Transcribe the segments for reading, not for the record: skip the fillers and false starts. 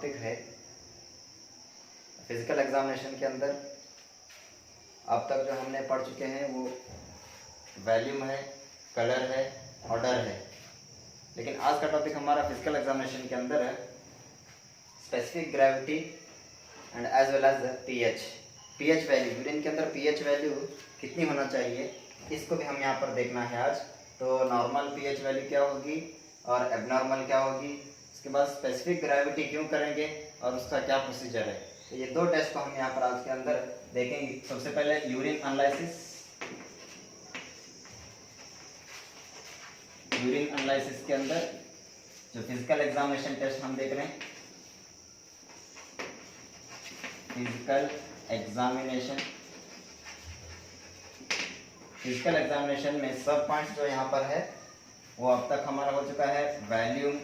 Topic है physical examination के अंदर अब तक जो हमने पढ़ चुके हैं वो वॉल्यूम है, कलर है, ऑर्डर है। लेकिन आज का टॉपिक हमारा फिजिकल एग्जामिनेशन के अंदर है specific gravity and as well as pH value. Urine के अंदर पीएच वैल्यू कितनी होना चाहिए इसको भी हम यहाँ पर देखना है आज। तो नॉर्मल पीएच वैल्यू क्या होगी और एबनॉर्मल क्या होगी, उसके बाद स्पेसिफिक ग्रेविटी क्यों करेंगे और उसका क्या प्रोसीजर है। तो ये दो टेस्ट को हम यहाँ पर आज के अंदर देखेंगे। सबसे पहले यूरिन एनालिसिस। यूरिन एनालिसिस के अंदर जो फिजिकल एग्जामिनेशन टेस्ट हम देख रहे हैं, फिजिकल एग्जामिनेशन में सब पॉइंट्स जो यहाँ पर है वो अब तक हमारा हो चुका है। वॉल्यूम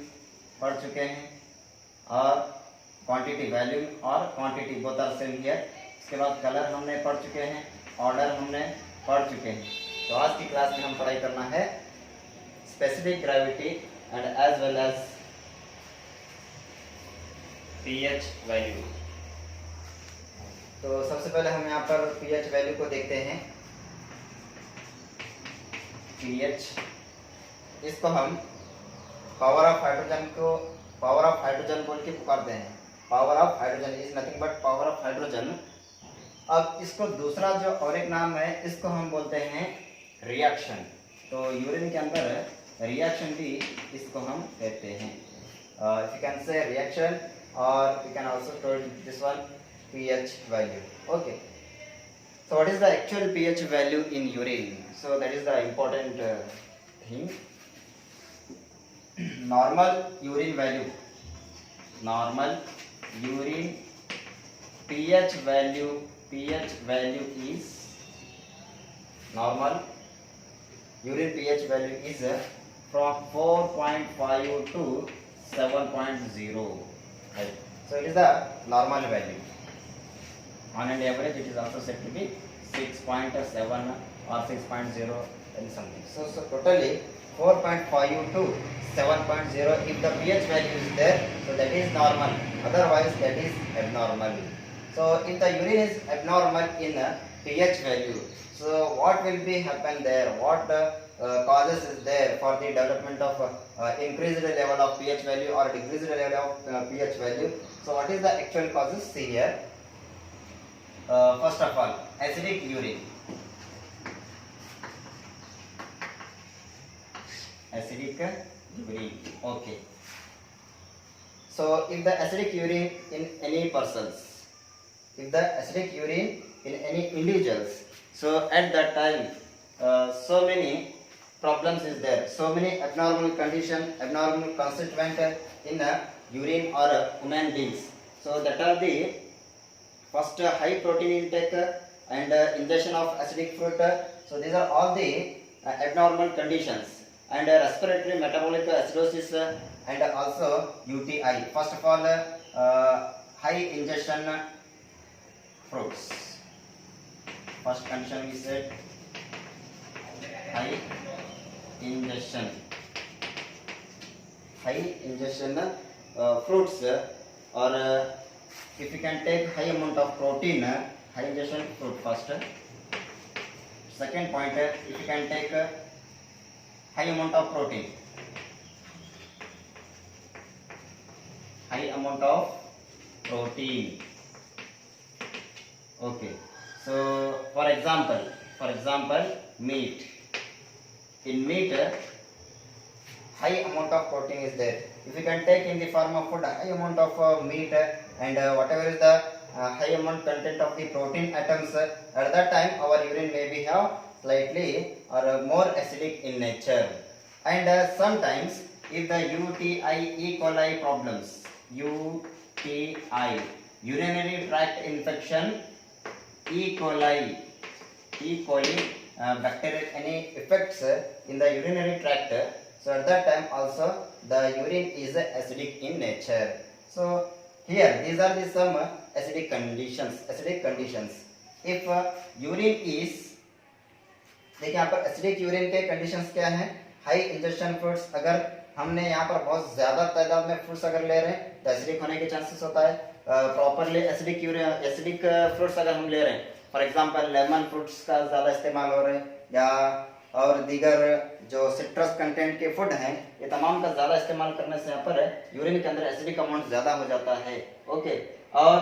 पढ़ चुके हैं और क्वांटिटी, वॉल्यूम और quantity both are same here. उसके बाद कलर हमने पढ़ चुके हैं, ऑर्डर हमने पढ़ चुके हैं। तो आज की क्लास में हम पढ़ाई करना है specific gravity and as well as pH value. तो सबसे पहले हम यहाँ पर पीएच वैल्यू को देखते हैं। पीएच, इसको हम पावर ऑफ हाइड्रोजन बोल के पुकारते हैं। Power of hydrogen is nothing but power of hydrogen. अब इसको दूसरा जो और एक नाम है इसको हम बोलते हैं रिएक्शन। तो यूरिन के अंदर रिएक्शन भी इसको हम कहते हैं। If you can say reaction और you can also told this one pH value. Okay, so what is the actual pH value in urine? So that is the important thing. Normal urine value pH value is normal urine pH value is from 4.5 to 7.0. Right. So it is the normal value. On an average it is also said to be 6.7 or 6.0 and something. So totally 4.5 to 7.0 if the pH value is there, so that is normal, otherwise that is abnormal. So if the urine is abnormal in pH value, so what will be happen there, what causes is there for the development of increased level of pH value or decreased level of pH value. So what is the actual causes? See here. First of all, acidic urine. Okay. So if the acidic urine in any persons, if the acidic urine in any individuals, so at that time so many problems is there, so many abnormal condition, abnormal constituent in urine or human beings. So that are the first high protein intake and ingestion of acidic fruit. So these are all the abnormal conditions, and respiratory metabolic acidosis and also UTI. First of all, high ingestion fruits. First condition we said high ingestion fruits, or if you can take high amount of protein, high ingestion fruit first. Second point, if you can take high amount of protein, okay. So for example meat. In meat high amount of protein is there. If you can take in the form of food high amount of meat and whatever is the high amount content of the protein atoms, at that time our urine may be have slightly or more acidic in nature. And sometimes if the UTI, E. coli problems, UTI, urinary tract infection, E. coli bacteria, any effects in the urinary tract, so at that time also the urine is acidic in nature. So here these are the some acidic conditions. If urine is, देखिए यहाँ पर acidic urine के conditions क्या हैं? High injection fruits, अगर हमने यहाँ पर बहुत ज्यादा तादाद में फ्रूट्स अगर ले रहे हैं तो एसिडिक होने के चांसेस होता है। प्रॉपरली एसिडिक फ्रूट्स अगर हम ले रहे हैं, फॉर एग्जांपल लेमन फ्रूट्स का ज़्यादा इस्तेमाल हो रहे हैं, या और दीगर जो सिट्रस कंटेंट के फूड हैं, ये तमाम का ज़्यादा इस्तेमाल करने से यहाँ पर यूरिन के अंदर एसिडिक अमाउंट ज़्यादा हो जाता है। ओके, और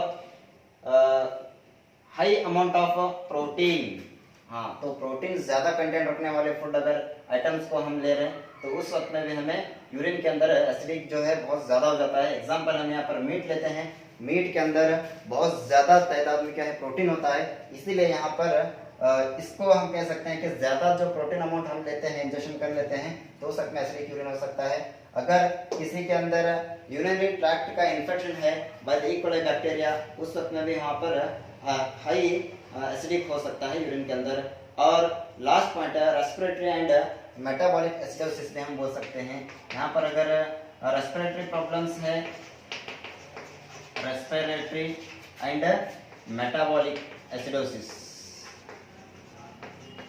हाई अमाउंट ऑफ प्रोटीन, हाँ, तो प्रोटीन ज़्यादा कंटेंट रखने वाले फूड अगर आइटम्स को हम ले रहे हैं तो उस वक्त में भी हमें यूरिन के अंदर एसिडिक जो है बहुत ज़्यादा हो जाता है। एग्जांपल हम यहाँ पर मीट लेते हैं, मीट के अंदर बहुत ज़्यादा तादाद में क्या है, प्रोटीन होता है, इसीलिए यहाँ पर इसको हम कह सकते हैं कि ज़्यादा जो प्रोटीन अमाउंट हम लेते हैं, इंजेक्शन कर लेते हैं, तो उस वक्त में एसिडिक यूरिन हो सकता है। अगर किसी के अंदर यूरिनरी ट्रैक्ट का इन्फेक्शन है by the E coli bacteria, उस वक्त में भी वहाँ पर हाई एसिडिक हो सकता है यूरिन के अंदर। और लास्ट पॉइंट है रेस्पिरेटरी एंड मेटाबॉलिक एसिडोसिस भी हम बोल सकते हैं। यहाँ पर अगर रेस्पिरेटरी प्रॉब्लम्स है, respiratory and metabolic acidosis,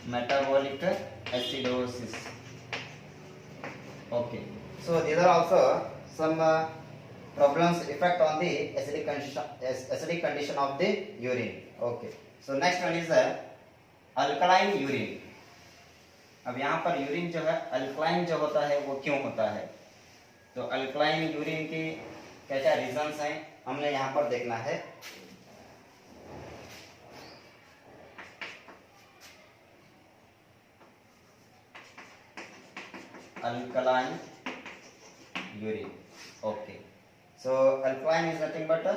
metabolic acidosis, okay, so these are also some problems effect on the acidic condition of the urine. Okay, so next one is alkaline urine. अब यहाँ पर यूरिन जो है alkaline जो होता है वो क्यों होता है, तो अल्कलाइन यूरिन की क्या क्या रीजंस हैं हमने यहाँ पर देखना है। Alkaline urine, okay, so alkaline is nothing but,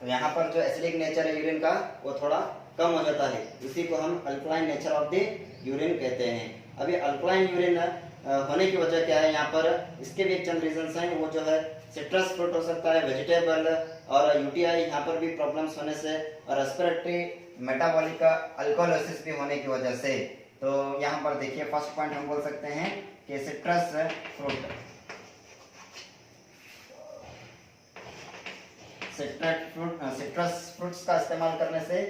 तो यहाँ पर जो एसिडिक नेचर है यूरिन का वो थोड़ा कम हो जाता है, इसी को हम alkaline nature of the urine कहते हैं। अभी अल्कलाइन यूरिन होने की वजह क्या है, यहाँ पर इसके भी एक चंद रीजंस हैं। वो जो है सिट्रस फ्रूट हो सकता है, वेजिटेबल, और यूटीआई यहाँ पर भी प्रॉब्लम्स होने से, और रेस्पिरेटरी मेटाबॉलिक अल्कोहोलिसिस भी होने की वजह से। तो यहाँ पर देखिए फर्स्ट पॉइंट हम बोल सकते हैं कि सिट्रस फ्रूट, सिट्रस फ्रूट्स का इस्तेमाल करने से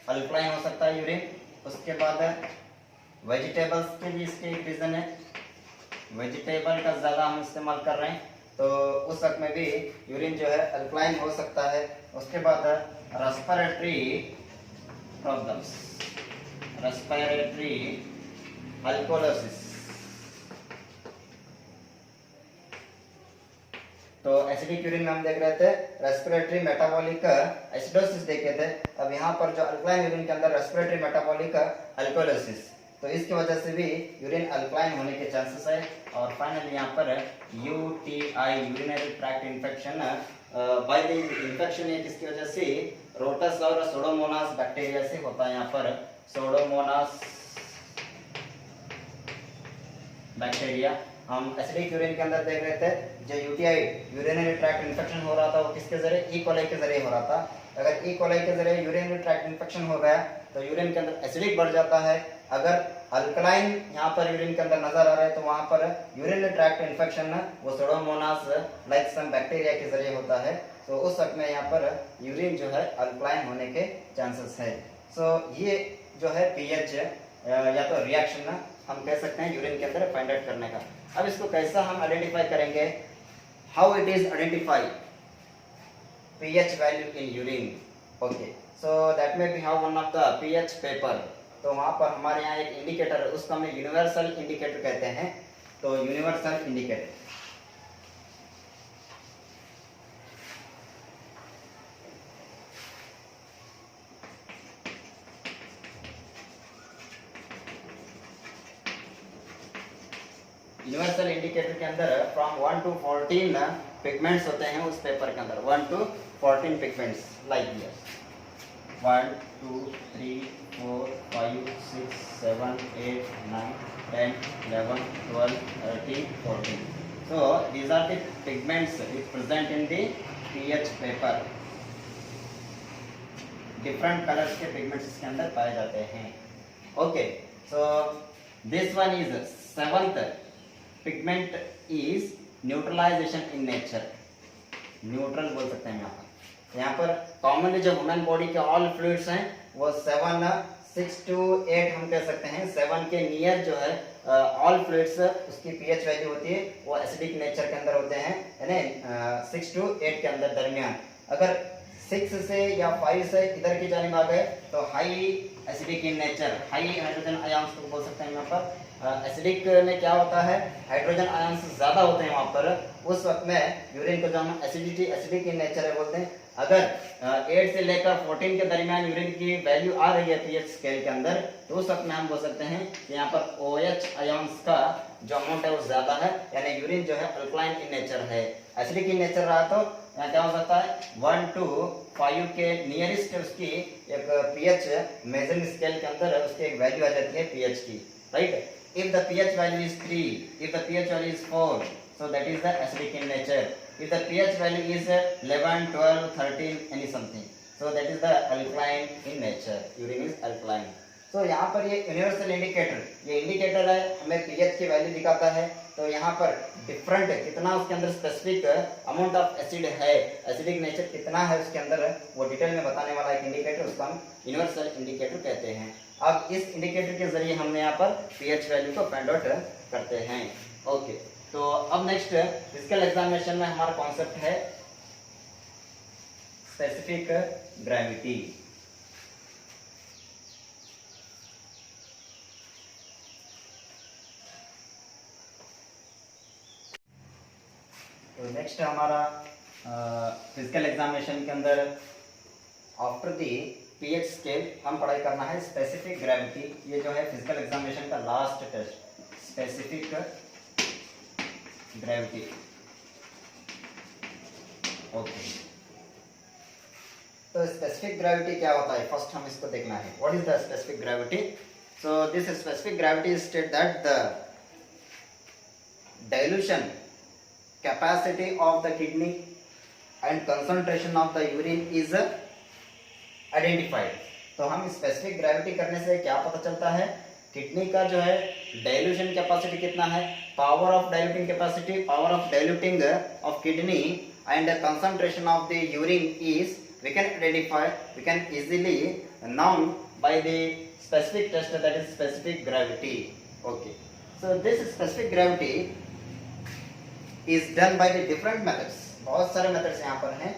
अल्कलाइन हो सकता है यूरिन। उसके बाद वेजिटेबल्स के भी इसके एक रीजन है, वेजिटेबल का ज़्यादा हम इस्तेमाल कर रहे हैं तो उस वक्त में भी यूरिन जो है अल्कलाइन हो सकता है। उसके बाद रेस्पिरेटरी प्रॉब्लम्स, रेस्पिरेटरी अल्कोहोलिसिस, तो एसिडिक यूरिन में हम देख रहे थे रेस्पिरेटरी मेटाबॉलिक एसिडोसिस देखे थे। अब यहाँ पर जो अल्कलाइन यूरिन के अंदर रेस्पिरेटरी मेटाबॉलिक अल्कोहोलिसिस, तो इसकी वजह से भी यूरिन अल्कलाइन होने के चांसेस है। और फाइनली यहाँ पर UTI, urinary tract infection, by the infection ये किसकी वजह से, रोटस और सोडोमोनास बैक्टीरिया से होता है। यहाँ पर सोडोमोनास बैक्टीरिया, हम एसिडिक यूरिन के अंदर देख रहे थे जो यूटीआई यूरिनरी ट्रैक्ट इन्फेक्शन हो रहा था वो किसके जरिए, ई कोलाई के जरिए हो रहा था। अगर ई कोलाई के जरिए यूरिनरी ट्रैक्ट इन्फेक्शन हो गया तो यूरिन के अंदर एसिडिक बढ़ जाता है। अगर अल्कलाइन यहाँ पर यूरिन के अंदर नजर आ रहा है तो वहाँ पर यूरिनरी ट्रैक्ट इन्फेक्शन वो सोडोमोनास लाइक सम बैक्टीरिया के जरिए होता है, तो उस वक्त में यहाँ पर यूरिन जो है अल्कलाइन होने के चांसेस है। सो ये जो है पीएच या तो रिएक्शन हम कह सकते हैं यूरिन के अंदर फाइंड आउट करने का। अब इसको कैसा हम आइडेंटिफाई करेंगे, how it is identify pH value in urine, okay, so that may be how one of the pH paper, तो वहाँ पर हमारे यहाँ एक इंडिकेटर है उसको हम यूनिवर्सल इंडिकेटर कहते हैं। तो यूनिवर्सल इंडिकेटर, यूनिवर्सल इंडिकेटर के अंदर फ्रॉम 1 to 14 पिगमेंट्स होते हैं उस पेपर के अंदर, 1 to 14 pigments like here 1 2 3 4 5 6 7 8 9 10 11 12 13 14, so these are the pigments which present in the pH paper। Different colours के पिगमेंट्स इसके अंदर पाए जाते हैं। Okay, so this one is 7th pigment is neutralization in nature, neutral बोल सकते हैं यहाँ पर। यहाँ पर कॉमनली जो ह्यूमन बॉडी के ऑल फ्लूइड्स हैं वो 6 to 8 हम कह सकते हैं। 7 के नियर जो है ऑल फ्लूइड्स उसकी पीएच वैल्यू होती है वो एसिडिक नेचर के अंदर होते हैं, यानी 6 to 8 के अंदर दरमियान। अगर 6 से या 5 से इधर की जानिब आ गए तो high acidic in nature, high hydrogen ions को बोल सकते हैं यहाँ पर। एसिडिक में क्या होता है, हाइड्रोजन आयंस ज्यादा होते हैं वहां पर, उस वक्त में यूरिन को जो हम एसिडिक इन नेचर है बोलते हैं। अगर 8 से लेकर 14 के दरमियान यूरिन की वैल्यू आ रही है पीएच स्केल के अंदर, तो उस वक्त में हम बोल सकते हैं कि यहाँ पर OH आयंस का जो अमाउंट है वो ज्यादा है, यानी यूरिन जो है अल्कलाइन इन नेचर है। एसिडिक इन नेचर रहा तो यहाँ क्या हो सकता है 1 to 5 के नियरेस्ट उसकी एक पीएच मेजरिंग स्केल के अंदर उसकी एक वैल्यू आ जाती है पीएच की, right. If the pH value is 3, if the pH value is 4, so that is the acidic in nature. If the pH value is 11, 12, 13 any something, so that is the alkaline in nature. Urine is alkaline. तो यहाँ पर ये universal indicator, ये indicator है हमें pH की value दिखाता है। तो यहाँ पर डिफरेंट कितना उसके अंदर स्पेसिफिक अमाउंट ऑफ एसिड है, एसिडिक नेचर कितना है उसके अंदर, वो डिटेल में बताने वाला एक इंडिकेटर, उसको हम यूनिवर्सल इंडिकेटर कहते हैं। अब इस इंडिकेटर के जरिए हमने यहाँ पर पीएच वैल्यू को फाइंड आउट करते हैं। ओके, तो अब नेक्स्ट फिजिकल एग्जामिनेशन में हमारा कॉन्सेप्ट है स्पेसिफिक ग्रेविटी। तो नेक्स्ट हमारा फिजिकल एग्जामिनेशन के अंदर आफ्टर दी पीएच स्केल हम पढ़ाई करना है स्पेसिफिक ग्रेविटी। ये जो है फिजिकल एग्जामिनेशन का last test, specific gravity. Okay, तो स्पेसिफिक ग्रेविटी क्या होता है, फर्स्ट हम इसको देखना है। What is the specific gravity? So this specific gravity state that the dilution capacity of the kidney and concentration of the urine is identified। तो हम स्पेसिफिक ग्रेविटी करने से क्या पता चलता है, किडनी का जो है डाइल्यूशन कैपेसिटी कितना है, power of diluting capacity, power of diluting of kidney and concentration of the urine is we can identify, we can easily known by the specific test, that is specific gravity। Okay, so this specific gravity is done by the different methods। बहुत सारे methods यहाँ पर हैं,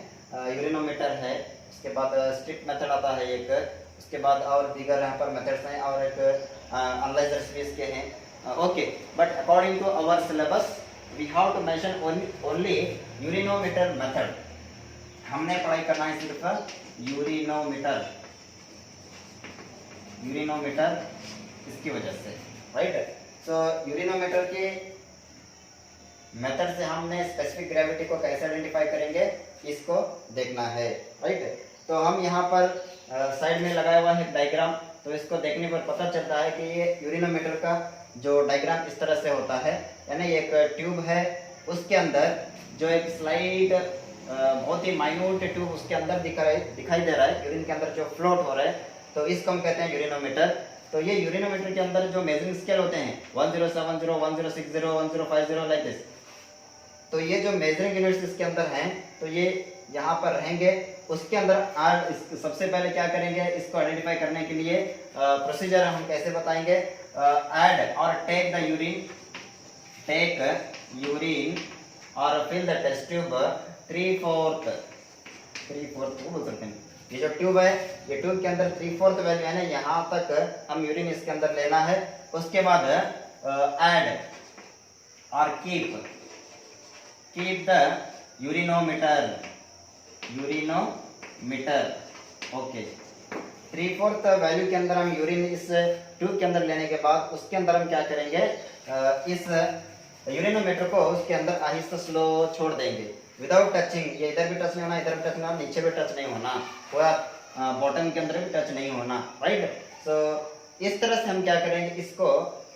urinometer है, उसके बाद strict method आता है एक, उसके बाद और दीगर यहाँ पर मेथड्स हैं, और एक एनालाइजर्स भी इसके हैं। Okay, but according to our syllabus we have to mention only urinometer method. हमने पढ़ाई करना है सिर्फ यूरिनोमीटर, यूरिनोमीटर इसकी वजह से, राइट। सो यूरिनोमीटर के मेथड से हमने स्पेसिफिक ग्रेविटी को कैसे आइडेंटिफाई करेंगे इसको देखना है, राइट। तो हम यहाँ पर साइड में लगाया हुआ है डायग्राम, तो इसको देखने पर पता चलता है कि ये यूरिनोमीटर का जो डायग्राम इस तरह से होता है, यानी एक ट्यूब है, उसके अंदर जो एक स्लाइड बहुत ही माइन्यूट ट्यूब उसके अंदर दिखाई दे रहा है, यूरिन के अंदर जो फ्लोट हो रहा है, तो इसको हम कहते हैं यूरिनोमीटर। तो ये यूरिनोमीटर के अंदर जो मेजरिंग स्केल होते हैं 1070, 1060, 1050 लाइक दिस, तो ये जो मेजरिंग यूनिट्स इसके अंदर हैं, तो ये यहाँ पर रहेंगे। उसके अंदर आज सबसे पहले क्या करेंगे, इसको आइडेंटिफाई करने के लिए प्रोसीजर हम कैसे बताएंगे, ऐड और take the urine, take urine और फिल द टेस्ट ट्यूब 3/4 को बोल सकते हैं। ये जो ट्यूब है, ये ट्यूब के अंदर 3/4 वैल्यू है ना, यहाँ तक हम यूरिन इसके अंदर लेना है। उसके बाद ऐड और keep the urinometer, okay. 3/4 value के अंदर हम यूरिन इस ट्यूब के अंदर लेने के बाद उसके अंदर हम क्या करेंगे, इस यूरिनोमीटर को उसके अंदर आहिस्ता स्लो छोड़ देंगे विदाउट टचिंग। ये इधर भी टच नहीं होना, इधर भी टच नहीं होना, नीचे भी टच नहीं होना, पूरा बॉटम के अंदर भी टच नहीं होना, राइट। तो इस तरह से हम क्या करेंगे, इसको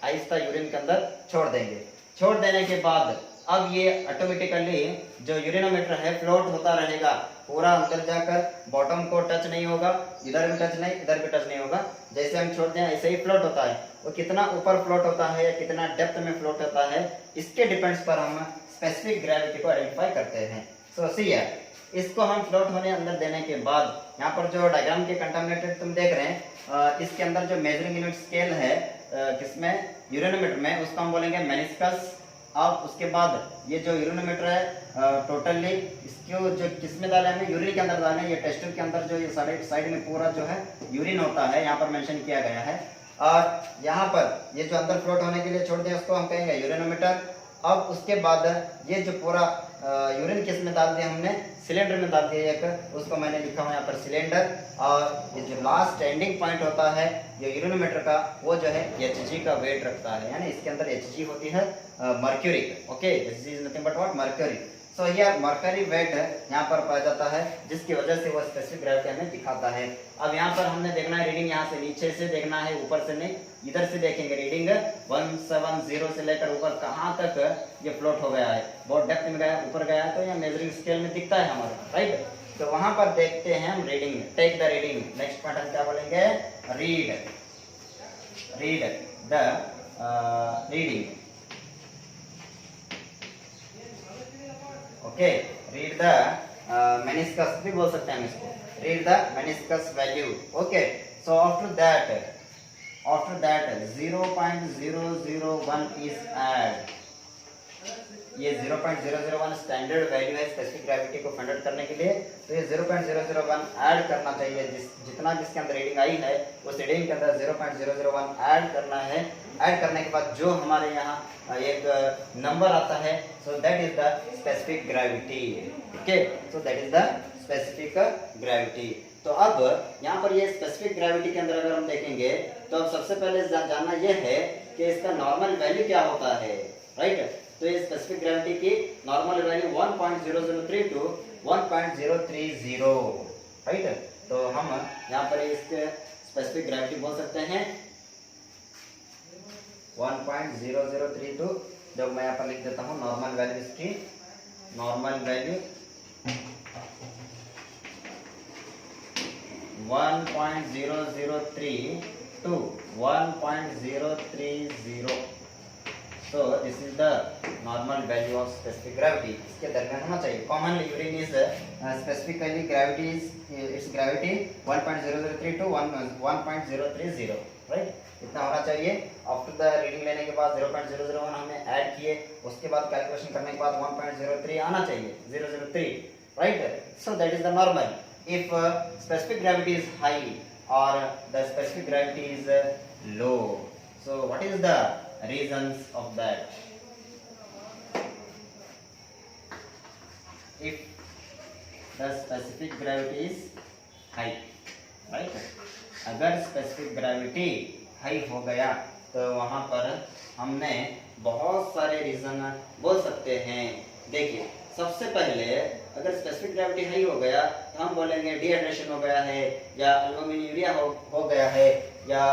आहिस्ता यूरिन के अंदर छोड़ देंगे। छोड़ देने के बाद अब ये ऑटोमेटिकली जो यूरिनोमीटर है फ्लोट होता रहेगा, पूरा अंदर जाकर बॉटम को टच नहीं होगा, इधर भी टच नहीं, इधर भी टच नहीं होगा। जैसे हम छोड़ते हैं ऐसे ही फ्लोट होता है। वो कितना ऊपर फ्लोट होता है या कितना डेप्थ में फ्लोट होता है, इसके डिपेंड्स पर हम स्पेसिफिक ग्रेविटी को आइडेंटिफाई करते हैं। सो सी हियर, इसको हम फ्लोट होने अंदर देने के बाद यहाँ पर जो डायग्राम के कंटामिनेटेड तुम देख रहे हैं, इसके अंदर जो मेजरिंग यूनिट स्केल है किसमें, यूरेनोमीटर में, उसको हम बोलेंगे मेनिस्कस। अब उसके बाद ये जो यूरेनोमीटर है टोटली इसको जो किस में डाले, हमें यूरिन के अंदर डाले, ये टेस्ट ट्यूब के अंदर जो ये साइड में पूरा जो है यूरिन होता है, यहाँ पर मेंशन किया गया है। और यहाँ पर ये जो अंदर फ्लोट होने के लिए छोड़ दिया उसको हम कहेंगे यूरेनोमीटर। अब उसके बाद ये जो पूरा यूरिन किस में डाल दिया हमने, सिलेंडर में डाल दिया एक, उसको मैंने लिखा हुआ यहाँ पर सिलेंडर। और ये जो लास्ट एंडिंग पॉइंट होता है ये यूरिनोमीटर का, वो जो है Hg का वेट रखता है, यानी इसके अंदर Hg होती है mercury. Okay, Hg is nothing but what, mercury. So here mercury weight यहाँ पर पाया जाता है, जिसकी वजह से वो स्पेसिफिक ग्रेविटी हमें दिखाता है। अब यहाँ पर हमने देखना है रीडिंग, यहाँ से नीचे से देखना है, ऊपर से नहीं, इधर से देखेंगे रीडिंग 170 से लेकर ऊपर कहाँ तक ये फ्लोट हो गया है, बहुत डेप्थ में गया, ऊपर गया है, तो यहाँ मेजरिंग स्केल में दिखता है हमारा, राइट। तो वहां पर देखते हैं हम reading, take the reading. Next point हम क्या बोलेंगे, read the reading. Okay, read the meniscus भी बोल सकते हैं हम इसको, read the meniscus value. Okay, so after that 0.001 is add. ये 0.001 स्टैंडर्ड वैल्यू है स्पेसिफिक ग्रेविटी को फाइंड आउट करने के लिए, तो ये 0.001 ऐड करना चाहिए, जितना जिसके अंदर रीडिंग आई है उस रीडिंग के अंदर 0.001 ऐड करना है। ऐड करने के बाद जो हमारे यहाँ एक नंबर आता है, so that is the specific gravity. Okay, so that is the specific gravity. तो अब यहाँ पर ये स्पेसिफिक ग्रेविटी के अंदर अगर हम देखेंगे, तो अब सबसे पहले जानना यह है कि इसका नॉर्मल वैल्यू क्या होता है, राइट। तो ये स्पेसिफिक ग्रेविटी की नॉर्मल वैल्यू 1.003 to 1.030, राइट। तो हम यहाँ पर इसके स्पेसिफिक ग्रेविटी बोल सकते हैं 1.0032, जब मैं यहाँ पर लिख देता हूँ नॉर्मल वैल्यू, इसकी normal value 1.003 to 1.030। So this is the normal value of specific gravity. इसके दरमियान होना चाहिए। Commonly urine is specifically gravity is its gravity 1.003 to 1.030, right? इतना होना चाहिए। After the reading लेने के बाद 0.001 हमने ऐड किए, उसके बाद कैलकुलेशन करने के बाद 1.03 आना चाहिए, 003, right? So that is the normal. If specific gravity is high or the specific gravity is low, so what is the reasons of that? If the specific gravity is high, right? अगर specific gravity high हो गया तो वहां पर हमने बहुत सारे reason बोल सकते हैं। देखिए, सबसे पहले अगर स्पेसिफिक ग्रेविटी हाई हो गया तो हम बोलेंगे डिहाइड्रेशन हो गया है, या एल्बुमिन हो गया है, या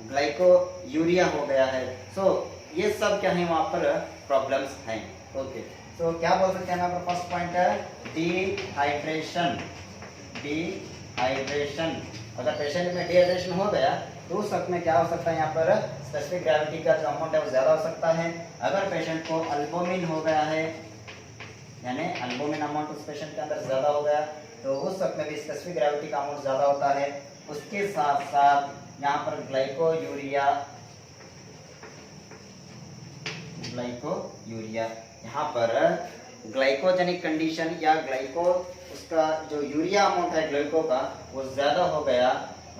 ग्लाइको यूरिया हो गया है। सो ये सब क्या है, वहाँ पर प्रॉब्लम्स हैं। ओके, सो क्या बोल सकते हैं यहाँ पर, फर्स्ट पॉइंट है डिहाइड्रेशन। अगर पेशेंट में डिहाइड्रेशन हो गया तो उस वक्त में क्या हो सकता है, यहाँ पर स्पेसिफिक ग्रेविटी का जो अमाउंट है वो ज्यादा हो सकता है। अगर पेशेंट को अल्बुमिन हो गया है, यानी अल्बुमिन अमाउंट उस पेशेंट के अंदर ज्यादा हो गया, तो उस वक्त में भी स्पेसिफिक ग्रेविटी का अमाउंट ज्यादा होता है। उसके साथ साथ यहाँ पर ग्लाइको यूरिया, यहाँ पर ग्लाइकोजेनिक कंडीशन या ग्लाइको, उसका जो यूरिया अमाउंट है ग्लाइको का वो ज्यादा हो गया,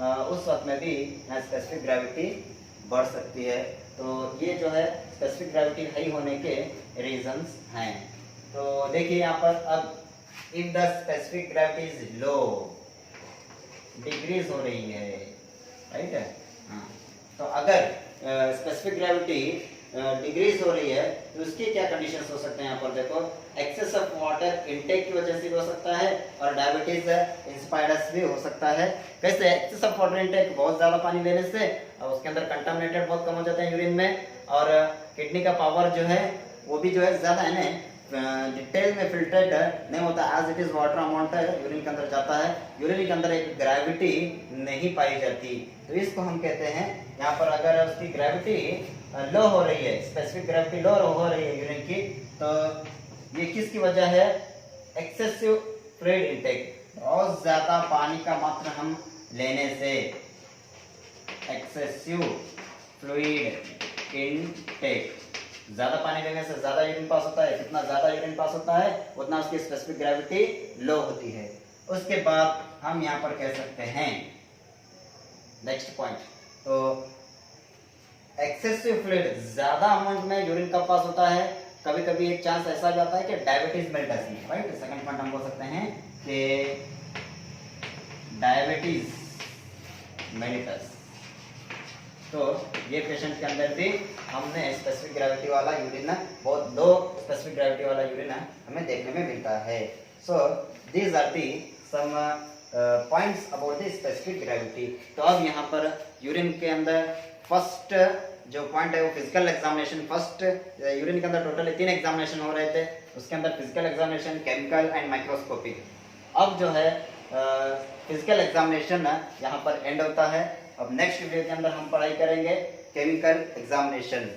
उस वक्त में भी स्पेसिफिक ग्रेविटी बढ़ सकती है। तो ये जो है स्पेसिफिक ग्रेविटी हाई होने के रीजंस हैं। तो देखिए यहाँ पर, अब if the specific gravity is low, decrease हो रही है, राइट है। तो अगर स्पेसिफिक ग्रेविटी डिक्रीज हो रही है तो उसकी क्या कंडीशंस हो सकते हैं, यहाँ पर देखो, एक्सेस ऑफ वाटर इनटेक की वजह से भी हो सकता है, और डायबिटीज इंस्पायर्स भी हो सकता है। कैसे, एक्सेस ऑफ वाटर इनटेक, बहुत ज्यादा पानी लेने से और उसके अंदर कंटामिनेटेड बहुत कम हो जाते हैं यूरिन में, और किडनी का पावर जो है वो भी जो है ज्यादा है ना, डिटेल में फिल्ट्रेट नहीं होता, as it is water amount है यूरिन के अंदर जाता है, यूरिन के अंदर एक ग्रेविटी नहीं पाई जाती। तो इसको हम कहते हैं, यहाँ पर अगर उसकी ग्रेविटी लो हो रही है, स्पेसिफिक ग्रेविटी लो हो रही है यूरिन की, तो ये किसकी वजह है, एक्सेसिव फ्लूइड इनटेक, बहुत ज्यादा पानी का मात्रा हम लेने से, एक्सेसिव फ्लूइड इनटेक, ज्यादा पानी लेने से ज्यादा यूरिन पास होता है। कितना ज्यादा यूरिन पास होता है उतना उसकी स्पेसिफिक ग्रेविटी लो होती है। उसके बाद हम यहाँ पर कह सकते हैं नेक्स्ट पॉइंट, तो एक्सेसिव फ्लूइड, ज्यादा अमाउंट में यूरिन कब पास होता है, कभी कभी एक चांस ऐसा जाता है कि डायबिटीज मेल्टस में, राइट। सेकंड पॉइंट हम बोल सकते हैं कि डायबिटीज मेल्टस, तो ये पेशेंट के अंदर भी हमने स्पेसिफिक ग्रेविटी वाला यूरिन, बहुत लो स्पेसिफिक ग्रेविटी वाला यूरिन हमें देखने में मिलता है। So these are the some points about the specific gravity. तो अब यहाँ पर यूरिन के अंदर फर्स्ट जो पॉइंट है वो फिजिकल एग्जामिनेशन। फर्स्ट यूरिन के अंदर टोटल 3 एग्जामिनेशन हो रहे थे, उसके अंदर physical examination, chemical and microscopic. अब जो है फिजिकल एग्जामिनेशन यहाँ पर एंड होता है। अब नेक्स्ट वीडियो के अंदर हम पढ़ाई करेंगे केमिकल एग्जामिनेशन।